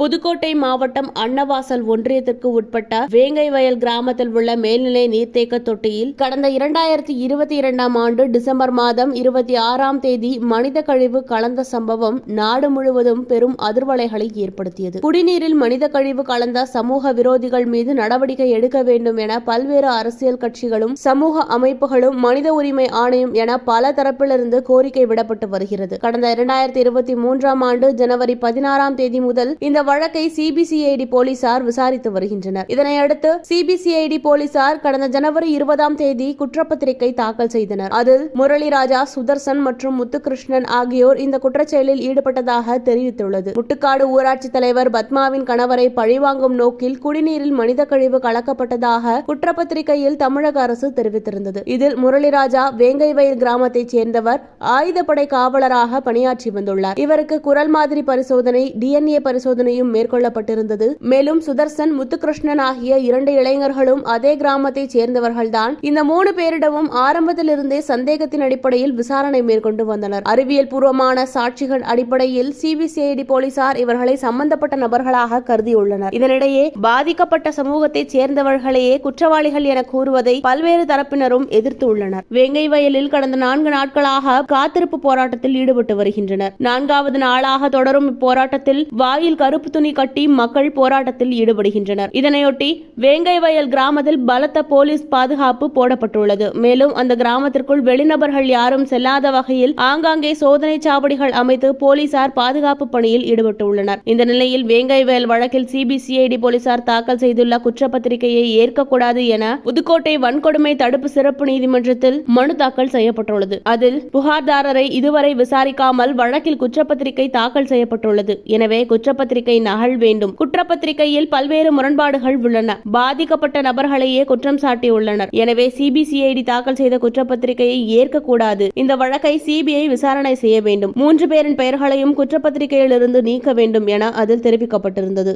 புதுக்கோட்டை மாவட்டம் அன்னவாசல் ஒன்றியத்திற்கு உட்பட்ட வேங்கைவயல் கிராமத்தில் உள்ள மேல்நிலை நீர்த்தேக்க தொட்டியில் கடந்த 2022ஆம் ஆண்டு டிசம்பர் மாதம் 26ஆம் தேதி மனித கழிவு கலந்த சம்பவம் நாடு முழுவதும் பெரும் அதிர்வலைகளை ஏற்படுத்தியது. குடிநீரில் மனித கழிவு கலந்த சமூக விரோதிகள் மீது நடவடிக்கை எடுக்க வேண்டும் என பல்வேறு அரசியல் கட்சிகளும் சமூக அமைப்புகளும் மனித உரிமை ஆணையம் என பல தரப்பிலிருந்து கோரிக்கை விடப்பட்டு வருகிறது. கடந்த 2023ஆம் ஆண்டு ஜனவரி 16ஆம் தேதி முதல் இந்த வழக்கை சிபிசிஐடி போலீசார் விசாரித்து வருகின்றனர். இதனையடுத்து சிபிசிஐடி போலீசார் கடந்த ஜனவரி 20ஆம் தேதி குற்றப்பத்திரிகை தாக்கல் செய்தனர். அதில் முரளிராஜா, சுதர்சன் மற்றும் முத்துகிருஷ்ணன் ஆகியோர் இந்த குற்றச்செயலில் ஈடுபட்டதாக தெரிவித்துள்ளது. முட்டுக்காடு ஊராட்சி தலைவர் பத்மாவின் கணவரை பழிவாங்கும் நோக்கில் குடிநீரில் மனித கழிவு கலக்கப்பட்டதாக குற்றப்பத்திரிகையில் தமிழக அரசு தெரிவித்திருந்தது. இதில் முரளிராஜா வேங்கைவயல் கிராமத்தைச் சேர்ந்தவர், ஆயுதப்படை காவலராக பணியாற்றி வந்துள்ளார். இவருக்கு குரல் மாதிரி பரிசோதனை, டிஎன்ஏ பரிசோதனையும் மேற்கொள்ளப்பட்டிருந்தது. மேலும் சுதர்சன், முத்துகிருஷ்ணன் ஆகிய 2 இளைஞர்களும் அதே கிராமத்தைச் சேர்ந்தவர்கள்தான். இந்த 3 பேரிடமும் ஆரம்பத்திலிருந்தே சந்தேகத்தின் அடிப்படையில் விசாரணை மேற்கொண்டு வந்தனர். அறிவியல் பூர்வமான சாட்சிகள் அடிப்படையில் சிபிசிஐடி போலீசார் இவர்களை சம்பந்தப்பட்ட நபர்களாக கருதியுள்ளனர். இதனிடையே பாதிக்கப்பட்ட சமூகத்தைச் சேர்ந்தவர்களையே குற்றவாளிகள் என கூறுவதை பல்வேறு தரப்பினரும் எதிர்த்து உள்ளனர். வேங்கைவயலில் கடந்த 4 நாட்களாக காத்திருப்பு போராட்டத்தில் ஈடுபட்டு வருகின்றனர். 4வது நாளாக தொடரும் இப்போராட்டத்தில் வாயில் கருப்பு துணி கட்டி மக்கள் போராட்டத்தில் ஈடுபடுகின்றனர். இதனையொட்டி வேங்கைவயல் கிராமத்தில் பலத்த போலீஸ் பாதுகாப்பு போடப்பட்டுள்ளது. மேலும் அந்த கிராமத்திற்குள் வெளிநபர்கள் யாரும் செல்லாத வகையில் ஆங்காங்கே சோதனை சாவடிகள் அமைத்து போலீசார் பாதுகாப்பு பணியில் ஈடுபட்டுள்ளனர். இந்த நிலையில் வேங்கைவயல் வழக்கில் சிபிசிஐடி போலீசார் தாக்கல் செய்துள்ள குற்றப்பத்திரிகையை ஏற்கக்கூடாது என புதுக்கோட்டை வன்கொடுமை தடுப்பு சிறப்பு நீதிமன்றத்தில் மனு தாக்கல் செய்யப்பட்டுள்ளது. அதில் புகார்தாரரை இதுவரை விசாரிக்காமல் வழக்கில் குற்றப்பத்திரிகை தாக்கல் செய்யப்பட்டுள்ளது. எனவே குற்றப்பத்திரிகை நகல் வேண்டும். குற்றப்பத்திரிகையில் பல்வேறு முரண்பாடுகள் உள்ளன. பாதிக்கப்பட்ட நபர்களையே குற்றம் சாட்டியுள்ளனர். எனவே சிபிசிஐடி தாக்கல் செய்த குற்றப்பத்திரிகையை ஏற்கக்கூடாது. இந்த வழக்கை சிபிஐ விசாரணை செய்ய வேண்டும். 3 பேரின் பெயர்களையும் குற்றப்பத்திரிகையிலிருந்து நீக்க வேண்டும் என அதில் தெரிவிக்கப்பட்டிருந்தது.